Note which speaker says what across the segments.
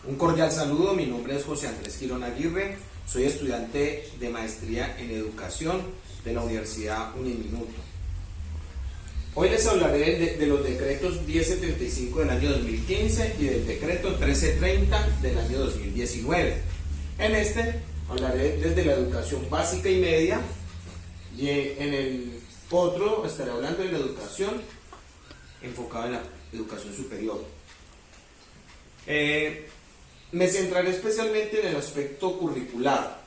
Speaker 1: Un cordial saludo, mi nombre es José Andrés Girón Aguirre, soy estudiante de maestría en educación de la Universidad Uniminuto. Hoy les hablaré de los decretos 1075 del año 2015 y del decreto 1330 del año 2019. En este hablaré desde la educación básica y media, y en el otro estaré hablando de la educación enfocada en la educación superior. Me centraré especialmente en el aspecto curricular.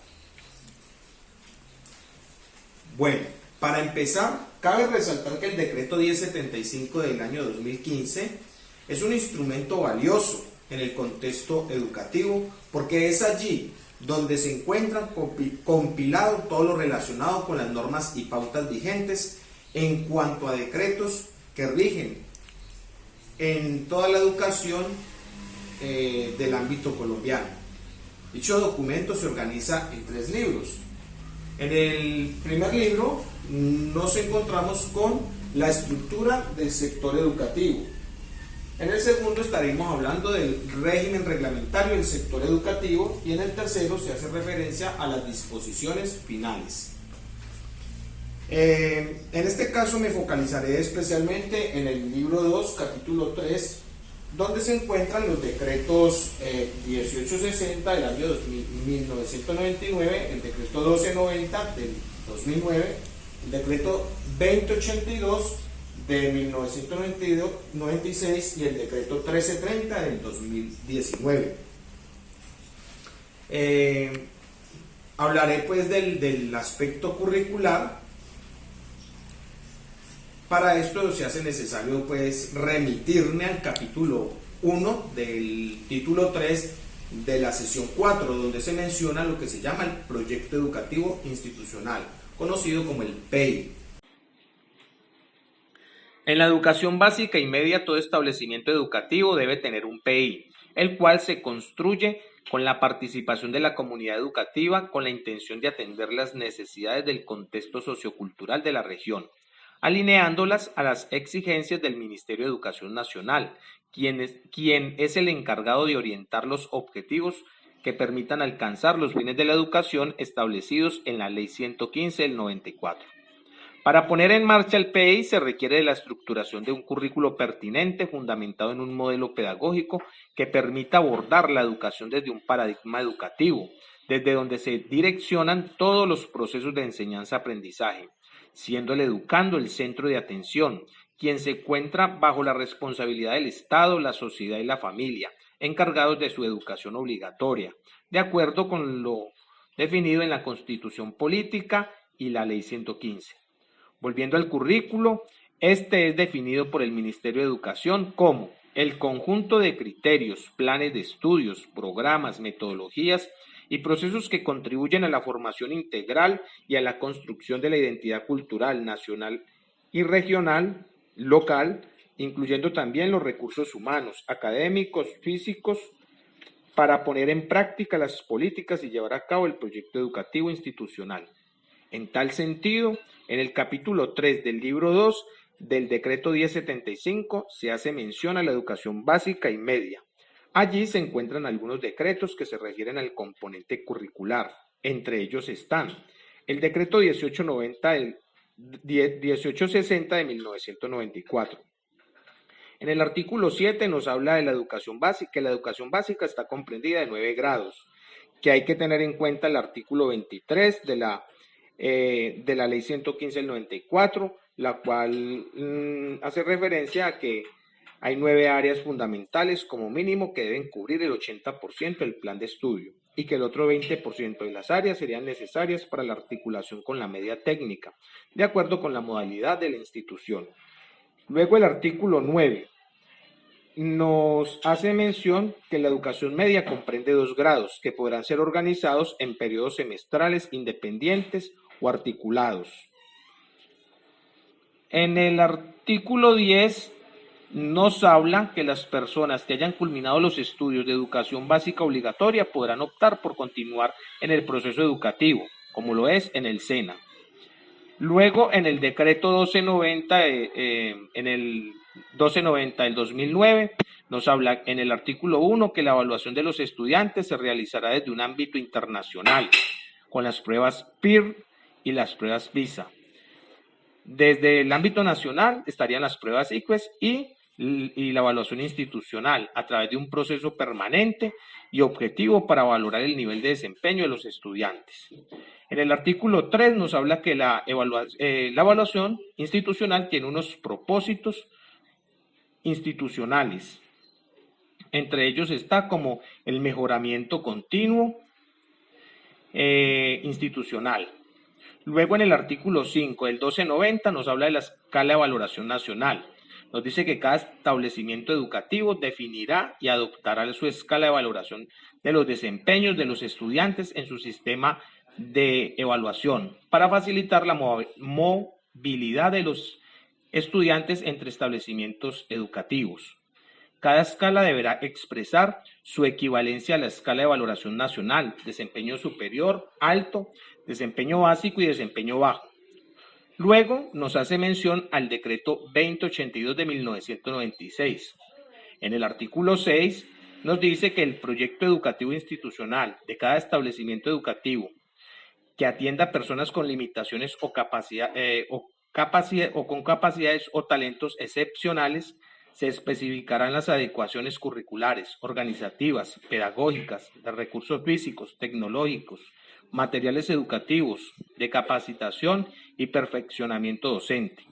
Speaker 1: Bueno, para empezar, cabe resaltar que el decreto 1075 del año 2015 es un instrumento valioso en el contexto educativo, porque es allí donde se encuentra compilado todo lo relacionado con las normas y pautas vigentes en cuanto a decretos que rigen en toda la educación del ámbito colombiano. Dicho documento se organiza en 3 libros. En el primer libro nos encontramos con la estructura del sector educativo. En el segundo estaremos hablando del régimen reglamentario del sector educativo, y en el tercero se hace referencia a las disposiciones finales. En este caso me focalizaré especialmente en el libro 2, capítulo 3, donde se encuentran los decretos 1860 del año 1999, el decreto 1290 del 2009, el decreto 2082 de 1996 y el decreto 1330 del 2019. Hablaré pues del aspecto curricular. Para esto se hace necesario pues remitirme al capítulo 1 del título 3 de la sesión 4, donde se menciona lo que se llama el proyecto educativo institucional, conocido como el PEI.
Speaker 2: En la educación básica y media, todo establecimiento educativo debe tener un PEI, el cual se construye con la participación de la comunidad educativa con la intención de atender las necesidades del contexto sociocultural de la región, alineándolas a las exigencias del Ministerio de Educación Nacional, quien es el encargado de orientar los objetivos que permitan alcanzar los fines de la educación establecidos en la Ley 115 del 94. Para poner en marcha el PEI se requiere de la estructuración de un currículo pertinente fundamentado en un modelo pedagógico que permita abordar la educación desde un paradigma educativo, desde donde se direccionan todos los procesos de enseñanza-aprendizaje, siendo el educando el centro de atención, quien se encuentra bajo la responsabilidad del Estado, la sociedad y la familia, encargados de su educación obligatoria, de acuerdo con lo definido en la Constitución Política y la Ley 115. Volviendo al currículo, este es definido por el Ministerio de Educación como el conjunto de criterios, planes de estudios, programas, metodologías y procesos que contribuyen a la formación integral y a la construcción de la identidad cultural nacional y regional, local, incluyendo también los recursos humanos, académicos, físicos, para poner en práctica las políticas y llevar a cabo el proyecto educativo institucional. En tal sentido, en el capítulo 3 del libro 2 del decreto 1075 se hace mención a la educación básica y media. Allí se encuentran algunos decretos que se refieren al componente curricular. Entre ellos están el decreto 1860 de 1994. En el artículo 7 nos habla de la educación básica, que la educación básica está comprendida de 9 grados, que hay que tener en cuenta el artículo 23 de la Ley 115 del 94, la cual hace referencia a que hay 9 áreas fundamentales como mínimo que deben cubrir el 80% del plan de estudio, y que el otro 20% de las áreas serían necesarias para la articulación con la media técnica, de acuerdo con la modalidad de la institución. Luego el artículo 9 nos hace mención que la educación media comprende 2 grados que podrán ser organizados en periodos semestrales independientes o articulados. En el artículo 10 nos habla que las personas que hayan culminado los estudios de educación básica obligatoria podrán optar por continuar en el proceso educativo, como lo es en el SENA. Luego, en el decreto 1290, en el 1290 del 2009, Nos habla en el artículo 1 que la evaluación de los estudiantes se realizará desde un ámbito internacional, con las pruebas PIR y las pruebas PISA. Desde el ámbito nacional estarían las pruebas ICFES y la evaluación institucional a través de un proceso permanente y objetivo para valorar el nivel de desempeño de los estudiantes. En el artículo 3 nos habla que la evaluación institucional tiene unos propósitos institucionales. Entre ellos está como el mejoramiento continuo institucional. Luego en el artículo 5 del 1290 nos habla de la escala de valoración nacional. Nos dice que cada establecimiento educativo definirá y adoptará su escala de valoración de los desempeños de los estudiantes en su sistema de evaluación para facilitar la movilidad de los estudiantes entre establecimientos educativos. Cada escala deberá expresar su equivalencia a la escala de valoración nacional, desempeño superior, alto, desempeño básico y desempeño bajo. Luego nos hace mención al decreto 2082 de 1996. En el artículo 6 nos dice que el proyecto educativo institucional de cada establecimiento educativo que atienda a personas con limitaciones o con capacidades o talentos excepcionales se especificarán las adecuaciones curriculares, organizativas, pedagógicas, de recursos físicos, tecnológicos, materiales educativos, de capacitación y perfeccionamiento docente.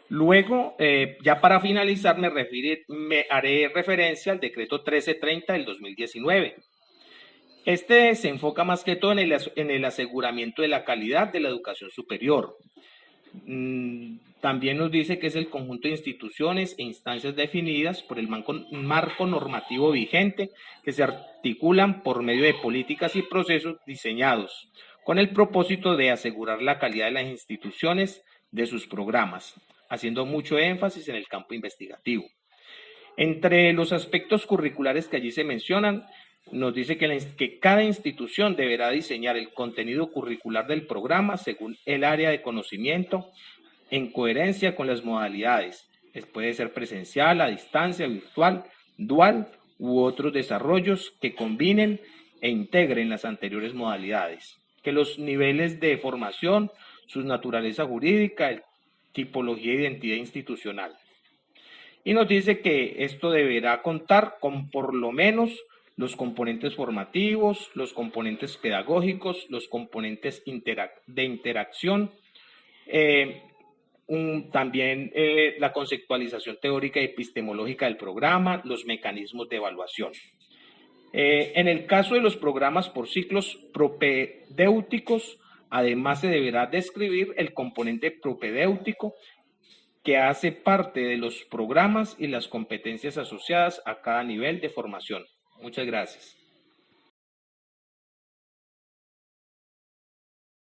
Speaker 2: Luego, ya para finalizar, me haré referencia al decreto 1330 del 2019. Este se enfoca más que todo en el aseguramiento de la calidad de la educación superior. También nos dice que es el conjunto de instituciones e instancias definidas por el marco normativo vigente que se articulan por medio de políticas y procesos diseñados con el propósito de asegurar la calidad de las instituciones de sus programas, haciendo mucho énfasis en el campo investigativo. Entre los aspectos curriculares que allí se mencionan, nos dice que cada institución deberá diseñar el contenido curricular del programa según el área de conocimiento, en coherencia con las modalidades. Puede ser presencial, a distancia, virtual, dual u otros desarrollos que combinen e integren las anteriores modalidades. Que los niveles de formación, su naturaleza jurídica, tipología e identidad institucional. Y nos dice que esto deberá contar con por lo menos los componentes formativos, los componentes pedagógicos, los componentes de interacción, también la conceptualización teórica y epistemológica del programa, los mecanismos de evaluación. En el caso de los programas por ciclos propedéuticos, además se deberá describir el componente propedéutico que hace parte de los programas y las competencias asociadas a cada nivel de formación. Muchas gracias.